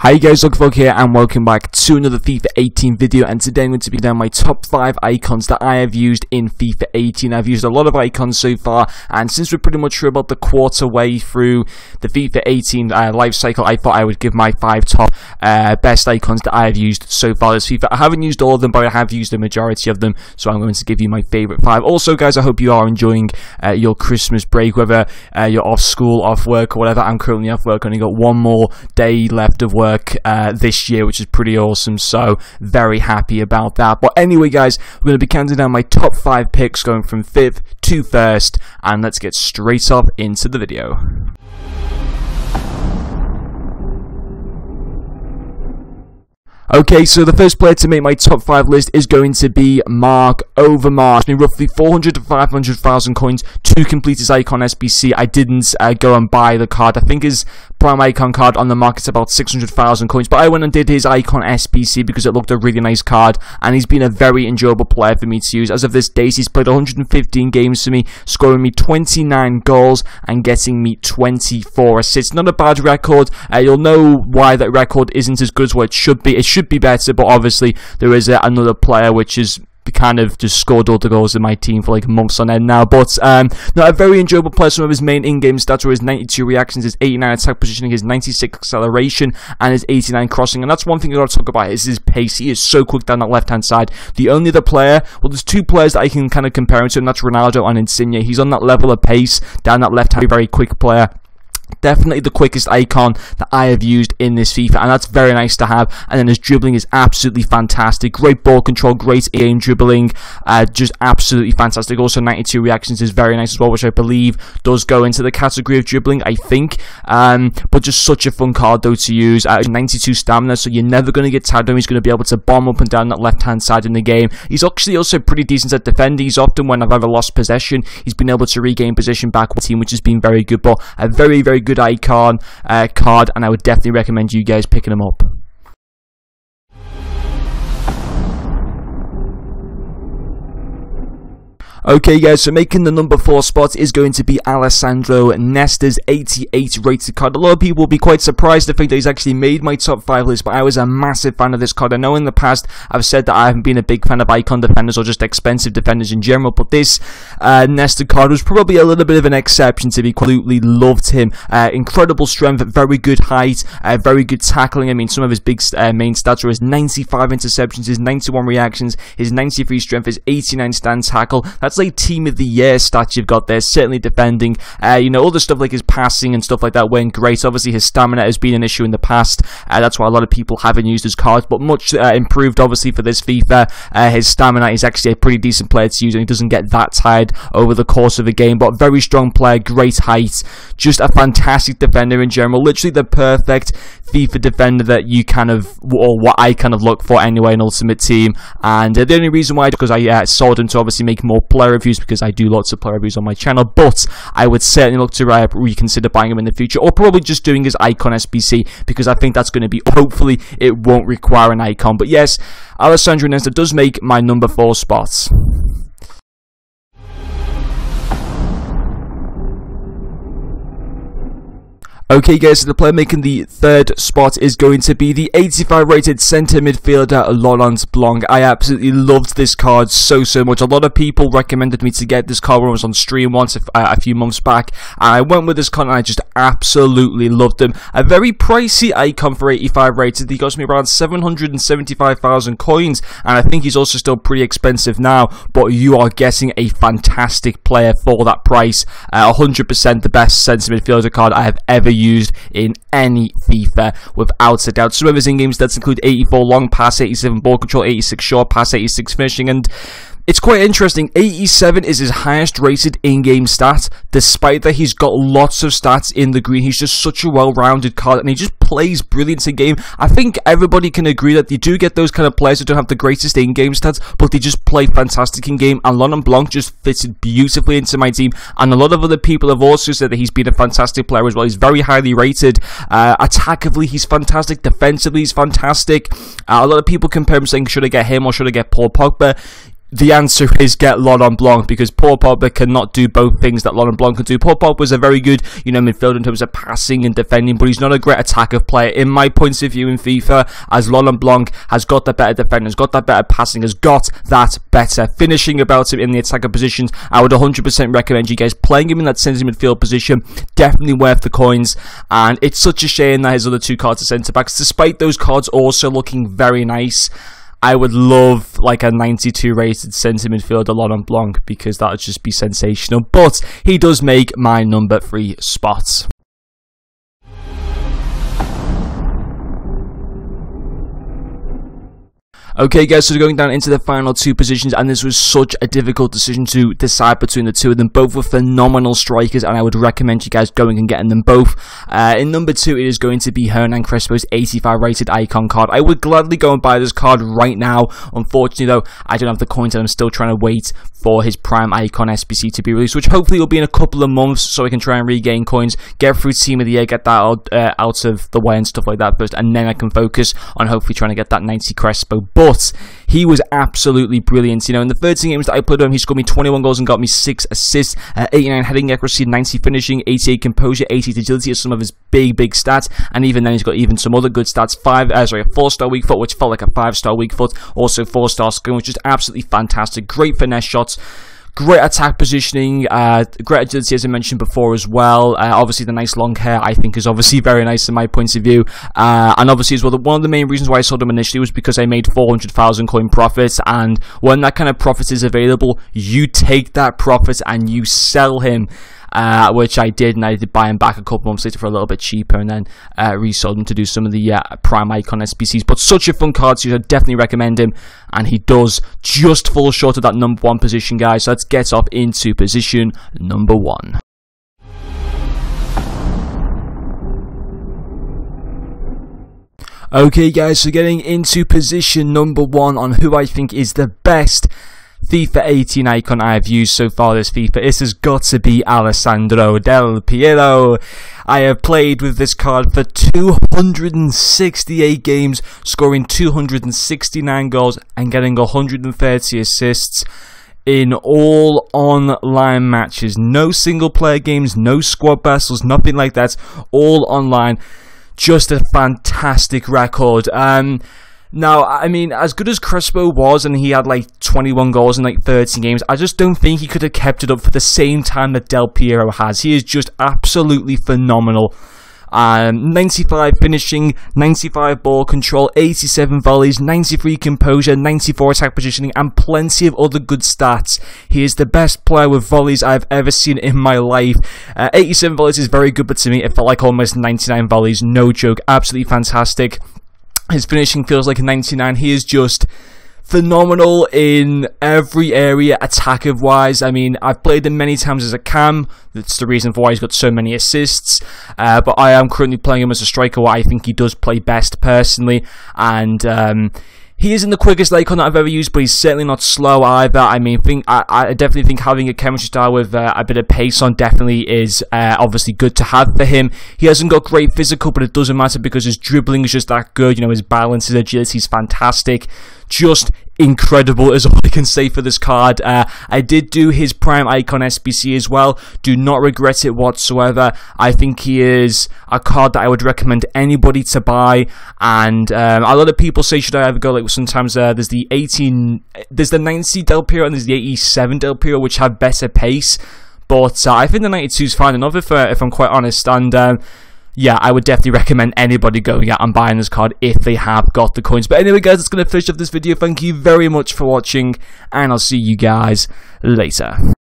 Hi guys, Vlog here and welcome back to another FIFA 18 video, and today I'm going to be down my top 5 icons that I have used in FIFA 18. I've used a lot of icons so far, and since we're pretty much through about the quarter way through the FIFA 18 life cycle, I thought I would give my 5 top best icons that I have used so far this FIFA. I haven't used all of them, but I have used the majority of them, so I'm going to give you my favourite 5. Also guys, I hope you are enjoying your Christmas break, whether you're off school, off work or whatever. I'm currently off work, only got one more day left of work this year, which is pretty awesome, so very happy about that. But anyway guys, we're going to be counting down my top 5 picks going from 5th to 1st, and let's get straight up into the video. Okay, so the first player to make my top 5 list is going to be Marc Overmars. It's been roughly 400 to 500,000 coins to complete his icon SBC. I didn't go and buy the card. I think his prime icon card on the market's about 600,000 coins, but I went and did his icon SBC because it looked a really nice card, and he's been a very enjoyable player for me to use. As of this date, he's played 115 games for me, scoring me 29 goals and getting me 24 assists. Not a bad record. You'll know why that record isn't as good as what it should be. It should be better, but obviously there is another player which is kind of just scored all the goals in my team for like months on end now. But no, a very enjoyable player. Some of his main in-game stats were his 92 reactions, his 89 attack positioning, his 96 acceleration, and his 89 crossing. And that's one thing I got to talk about, is his pace. He is so quick down that left-hand side. The only other player, well, there's 2 players that I can kind of compare him to, and that's Ronaldo and Insigne. He's on that level of pace down that left-hand, very quick player. Definitely the quickest icon that I have used in this FIFA, and that's very nice to have. And then his dribbling is absolutely fantastic. Great ball control, great aim dribbling, just absolutely fantastic. Also 92 reactions is very nice as well, which I believe does go into the category of dribbling, I think. But just such a fun card though to use. 92 stamina, so you're never going to get tired of him. He's going to be able to bomb up and down that left hand side in the game. He's actually also pretty decent at defending. He's often, when I've ever lost possession, he's been able to regain position back with the team, which has been very good. But a very good icon card, and I would definitely recommend you guys picking him up. Okay guys, so making the number 4 spot is going to be Alessandro Nesta's 88 rated card. A lot of people will be quite surprised to think that he's actually made my top 5 list, but I was a massive fan of this card. I know in the past I've said that I haven't been a big fan of icon defenders or just expensive defenders in general, but this Nesta card was probably a little bit of an exception to me. Absolutely loved him. Incredible strength, very good height, very good tackling. I mean, some of his big main stats are his 95 interceptions, his 91 reactions, his 93 strength, his 89 stand tackle. That's like team of the year stats you've got there. Certainly defending, you know, all the stuff like his passing and stuff like that went great. Obviously his stamina has been an issue in the past, that's why a lot of people haven't used his cards, but much improved obviously for this FIFA. His stamina is actually a pretty decent player to use, and he doesn't get that tired over the course of a game. But very strong player, great height, just a fantastic defender in general. Literally the perfect FIFA defender that you kind of, or what I kind of look for anyway in Ultimate Team. And the only reason why, because I sold him to obviously make more player reviews, because I do lots of player reviews on my channel, but I would certainly look to reconsider buying him in the future, or probably just doing his icon SBC, because I think that's going to be, hopefully it won't require an icon. But yes, Alessandro Nesta does make my number 4 spots. Okay guys, so the player making the 3rd spot is going to be the 85 rated centre midfielder Laurent Blanc. I absolutely loved this card so much. A lot of people recommended me to get this card when I was on stream once a few months back, and I went with this card and I just absolutely loved him. A very pricey icon for 85 rated. He cost me around 775,000 coins, and I think he's also still pretty expensive now, but you are getting a fantastic player for that price. 100% the best centre midfielder card I have ever used in any FIFA, without a doubt. Some of his in-game stats include 84 long pass, 87 ball control, 86 short pass, 86 finishing, and it's quite interesting. 87 is his highest rated in-game stat, despite that he's got lots of stats in the green. He's just such a well-rounded card, and he just plays brilliant in game. I think everybody can agree that you do get those kind of players who don't have the greatest in-game stats, but they just play fantastic in game, and Laurent Blanc just fitted beautifully into my team. And a lot of other people have also said that he's been a fantastic player as well. He's very highly rated. Attackively, he's fantastic. Defensively, he's fantastic. A lot of people compare him, saying, should I get him or should I get Paul Pogba? the answer is get Laurent Blanc, because Paul Pogba cannot do both things that Laurent Blanc can do. Paul Pogba was a very good, midfielder in terms of passing and defending, but he's not a great attacker player in my point of view in FIFA, as Laurent Blanc has got that better defending, has got that better passing, has got that better finishing about him in the attacker positions. I would 100% recommend you guys playing him in that centre midfield position. Definitely worth the coins, and it's such a shame that his other two cards are centre backs, despite those cards also looking very nice. I would love like a 92 rated centre midfielder Laurent Blanc, because that would just be sensational. But he does make my number 3 spot. Okay guys, so going down into the final 2 positions, and this was such a difficult decision to decide between the 2 of them. Both were phenomenal strikers, and I would recommend you guys going and getting them both. In number 2, it is going to be Hernan Crespo's 85 rated icon card. I would gladly go and buy this card right now. Unfortunately though, I don't have the coins, and I'm still trying to wait for his prime icon SBC to be released, which hopefully will be in a couple of months, so I can try and regain coins, get through Team of the Year, get that out of the way and stuff like that first, and then I can focus on hopefully trying to get that 90 Crespo. But he was absolutely brilliant. In the 13 games that I played with him, he scored me 21 goals and got me 6 assists, 89 heading accuracy, 90 finishing, 88 composure, 88 agility are some of his big stats, and even then he's got even some other good stats. A 4-star weak foot, which felt like a 5-star weak foot, also 4-star skill, which is absolutely fantastic. Great finesse shots, great attack positioning, great agility as I mentioned before as well. Obviously the nice long hair I think is obviously very nice in my point of view. And obviously as well, one of the main reasons why I sold him initially was because I made 400,000 coin profits, and when that kind of profit is available, you take that profit and you sell him. Which I did, and I did buy him back a couple months later for a little bit cheaper, and then resold him to do some of the prime icon SBCs. But such a fun card, so I definitely recommend him, and he does just fall short of that number 1 position, guys. So let's get off into position number 1. Okay guys, so getting into position number 1 on who I think is the best FIFA 18 icon I've used so far this FIFA, this has got to be Alessandro Del Piero. I have played with this card for 268 games, scoring 269 goals and getting 130 assists in all online matches. No single player games, no squad battles, nothing like that, all online. Just a fantastic record. Now, I mean, as good as Crespo was, and he had like 21 goals in like 13 games, I just don't think he could have kept it up for the same time that Del Piero has. He is just absolutely phenomenal. 95 finishing, 95 ball control, 87 volleys, 93 composure, 94 attack positioning, and plenty of other good stats. He is the best player with volleys I've ever seen in my life. 87 volleys is very good, but to me it felt like almost 99 volleys. No joke, absolutely fantastic. His finishing feels like a 99. He is just phenomenal in every area, attacker-wise. I mean, I've played him many times as a cam. That's the reason for why he's got so many assists. But I am currently playing him as a striker, where I think he does play best personally. And he isn't the quickest icon that I've ever used, but he's certainly not slow either. I mean, I definitely think having a chemistry style with a bit of pace on definitely is obviously good to have for him. He hasn't got great physical, but it doesn't matter because his dribbling is just that good. His balance, his agility is fantastic. Just incredible is all I can say for this card. I did do his prime icon SBC as well. Do not regret it whatsoever. I think he is a card that I would recommend anybody to buy. And a lot of people say, should I ever go? Like sometimes there's the 90 Del Piero and there's the 87 Del Piero, which have better pace. But I think the 92 is fine enough if I'm quite honest. And yeah, I would definitely recommend anybody going out and buying this card if they have got the coins. But anyway, guys, that's going to finish off this video. Thank you very much for watching, and I'll see you guys later.